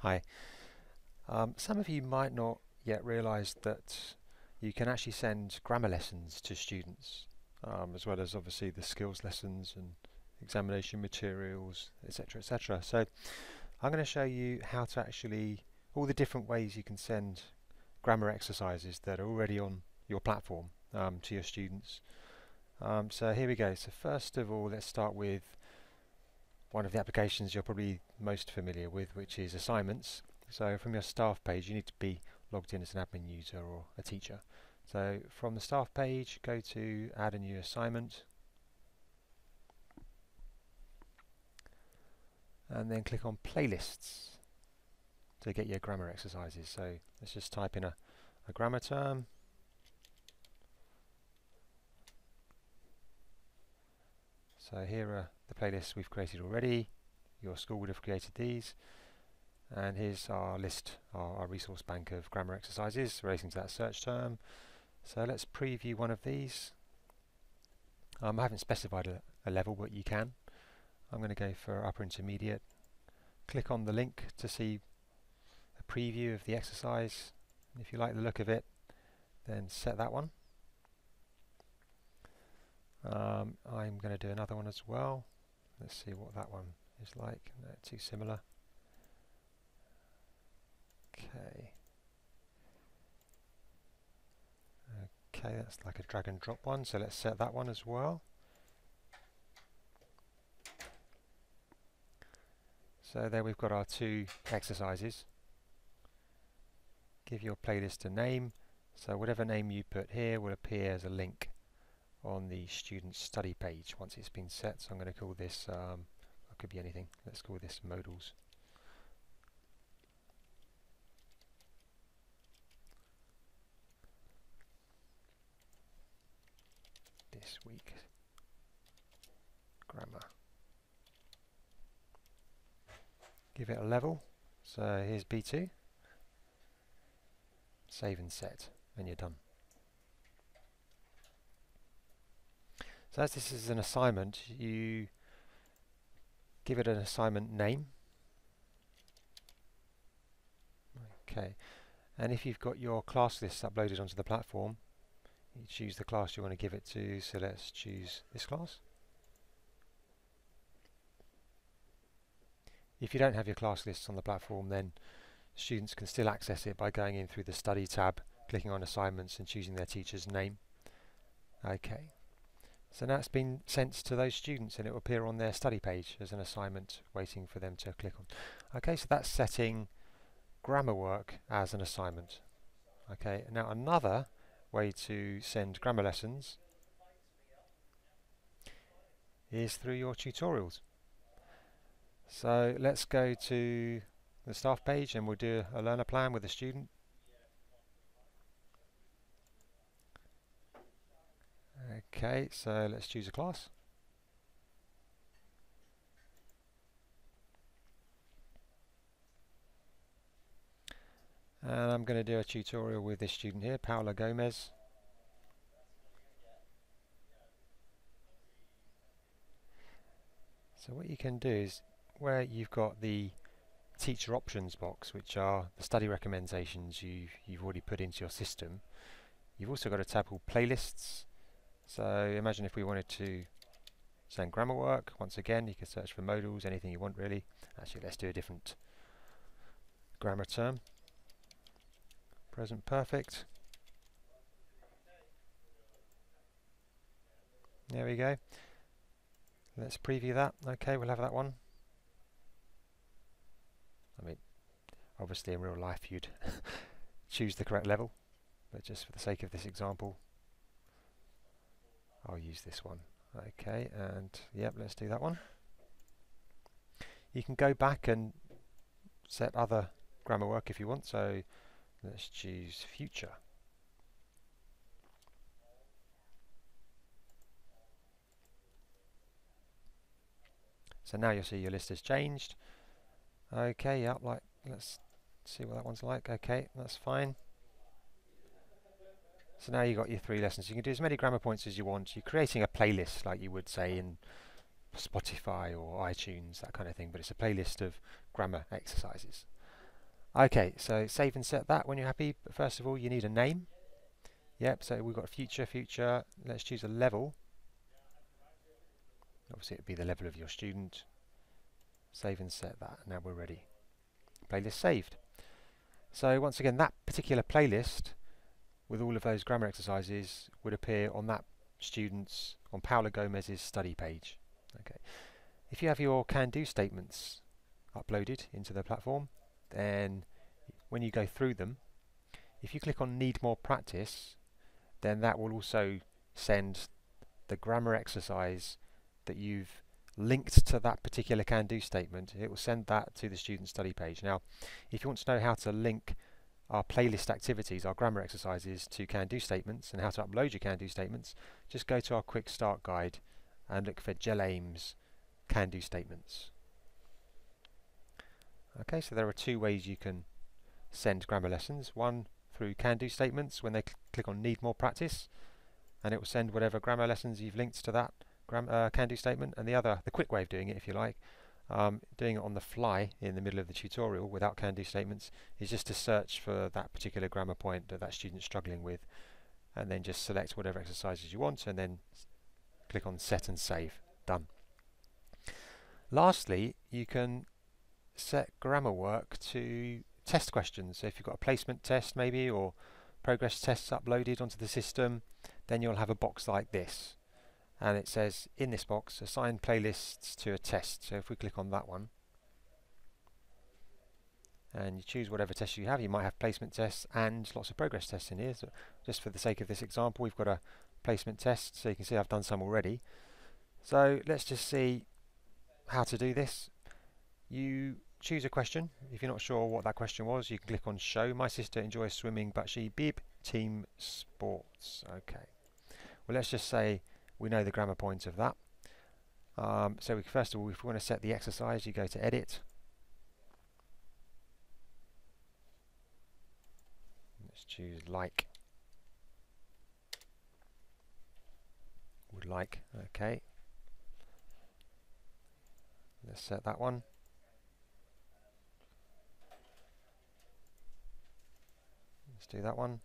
Hi. Some of you might not yet realize that you can actually send grammar lessons to students, as well as obviously the skills lessons and examination materials, etc., etc. So I'm going to show you how to actually, all the different ways you can send grammar exercises that are already on your platform to your students. So here we go. So first of all, let's start with one of the applications you're probably most familiar with, which is assignments. So from your staff page, you need to be logged in as an admin user or a teacher. So from the staff page, go to add a new assignment, and then click on playlists to get your grammar exercises. So let's just type in a grammar term. So here are the playlists we've created already. Your school would have created these. And here's our list, our resource bank of grammar exercises relating to that search term. So let's preview one of these. I haven't specified a level, but you can. I'm going to go for upper intermediate. Click on the link to see a preview of the exercise. If you like the look of it, then set that one. I'm going to do another one as well. Let's see what that one is like. No, too similar. Okay. Okay, that's like a drag and drop one, so let's set that one as well. So there we've got our two exercises. Give your playlist a name, so whatever name you put here will appear as a link on the student study page once it's been set. So I'm going to call this, it could be anything, let's call this modals. This week grammar. Give it a level, so here's B2. Save and set, and you're done. So as this is an assignment, you give it an assignment name. Okay, and if you've got your class list uploaded onto the platform, you choose the class you want to give it to, so let's choose this class. If you don't have your class lists on the platform, then students can still access it by going in through the study tab, clicking on assignments and choosing their teacher's name. Okay, so now it's been sent to those students and it will appear on their study page as an assignment waiting for them to click on. Okay, so that's setting grammar work as an assignment. Okay, now another way to send grammar lessons is through your tutorials. So let's go to the staff page and we'll do a learner plan with a student. Okay, so let's choose a class. And I'm going to do a tutorial with this student here, Paula Gomez. So what you can do is, where you've got the teacher options box, which are the study recommendations you've already put into your system, you've also got a tab called playlists. So imagine if we wanted to send grammar work, once again you can search for modals, anything you want really. Actually, let's do a different grammar term. Present perfect. There we go. Let's preview that. Okay, we'll have that one. I mean, obviously in real life you'd choose the correct level, but just for the sake of this example, I'll use this one. Okay, and yep, let's do that one. You can go back and set other grammar work if you want, so let's choose future. So now you'll see your list has changed. Okay, yeah, let's see what that one's like. Okay, that's fine. So now you've got your 3 lessons. You can do as many grammar points as you want. You're creating a playlist like you would say in Spotify or iTunes, that kind of thing, but it's a playlist of grammar exercises. Okay, so save and set that when you're happy. But first of all, you need a name. Yep, so we've got future. Let's choose a level. Obviously, it'd be the level of your student. Save and set that. Now we're ready. Playlist saved. So once again, that particular playlist with all of those grammar exercises would appear on that student's, on Paula Gomez's study page. Okay. If you have your can-do statements uploaded into the platform, then when you go through them, if you click on Need More Practice, then that will also send the grammar exercise that you've linked to that particular can-do statement. It will send that to the student study page. Now, if you want to know how to link our playlist activities, our grammar exercises, to can-do statements and how to upload your can-do statements, just go to our quick start guide and look for Gel Ames can-do statements. Okay, so there are two ways you can send grammar lessons. One through can-do statements when they click on Need More Practice, and it will send whatever grammar lessons you've linked to that can-do statement. And the other, the quick way of doing it, if you like, doing it on the fly in the middle of the tutorial without can-do statements, is just to search for that particular grammar point that that student's struggling with, and then just select whatever exercises you want, and then click on Set and Save. Done. Lastly, you can set grammar work to test questions. So if you've got a placement test maybe, or progress tests uploaded onto the system, then you'll have a box like this, and it says in this box, assign playlists to a test. So if we click on that one and you choose whatever test you have, you might have placement tests and lots of progress tests in here. So just for the sake of this example, we've got a placement test, so you can see I've done some already. So let's just see how to do this. You choose a question. If you're not sure what that question was, you can click on Show. My sister enjoys swimming, but she bib team sports. Okay. Well, let's just say we know the grammar point of that. So first of all, if we want to set the exercise, you go to Edit. Let's choose like. Would like. Okay. Let's set that one. Let's do that one.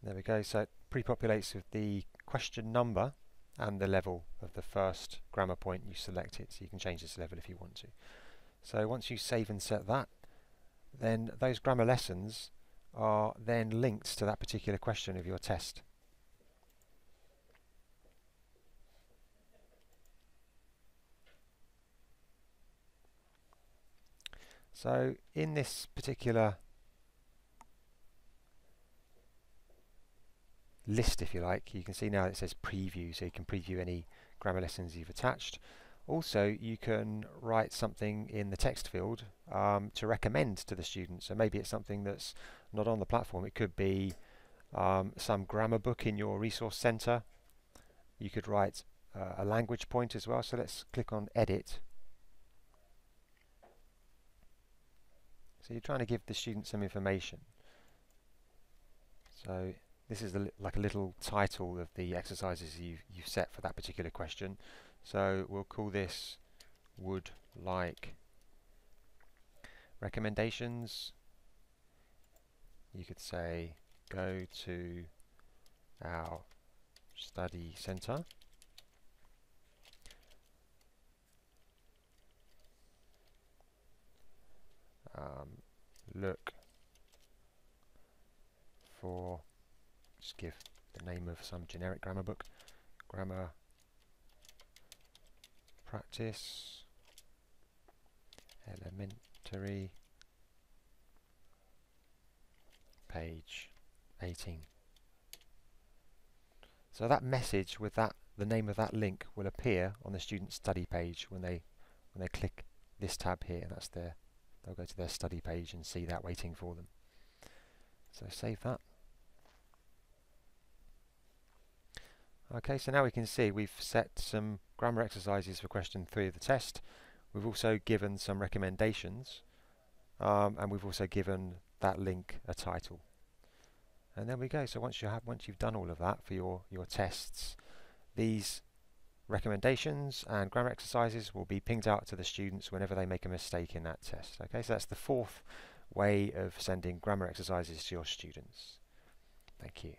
There we go. So it pre-populates with the question number and the level of the first grammar point you selected. So you can change this level if you want to. So once you save and set that, then those grammar lessons are then linked to that particular question of your test. So in this particular list, if you like, you can see now it says preview, so you can preview any grammar lessons you've attached. Also, you can write something in the text field to recommend to the student. So maybe it's something that's not on the platform. It could be some grammar book in your resource center. You could write a language point as well. So let's click on Edit. So you're trying to give the student some information. So this is like a little title of the exercises you've set for that particular question. So we'll call this would like recommendations. You could say go to our study center. Look for, just give the name of some generic grammar book, grammar practice, elementary, page 18. So that message with that, the name of that link, will appear on the student study page when they click this tab here, and that's their, they'll go to their study page and see that waiting for them. So save that. Okay, so now we can see we've set some grammar exercises for question 3 of the test. We've also given some recommendations, and we've also given that link a title. And there we go. So once you've done all of that for your tests, these recommendations and grammar exercises will be pinged out to the students whenever they make a mistake in that test. Okay, so that's the fourth way of sending grammar exercises to your students. Thank you.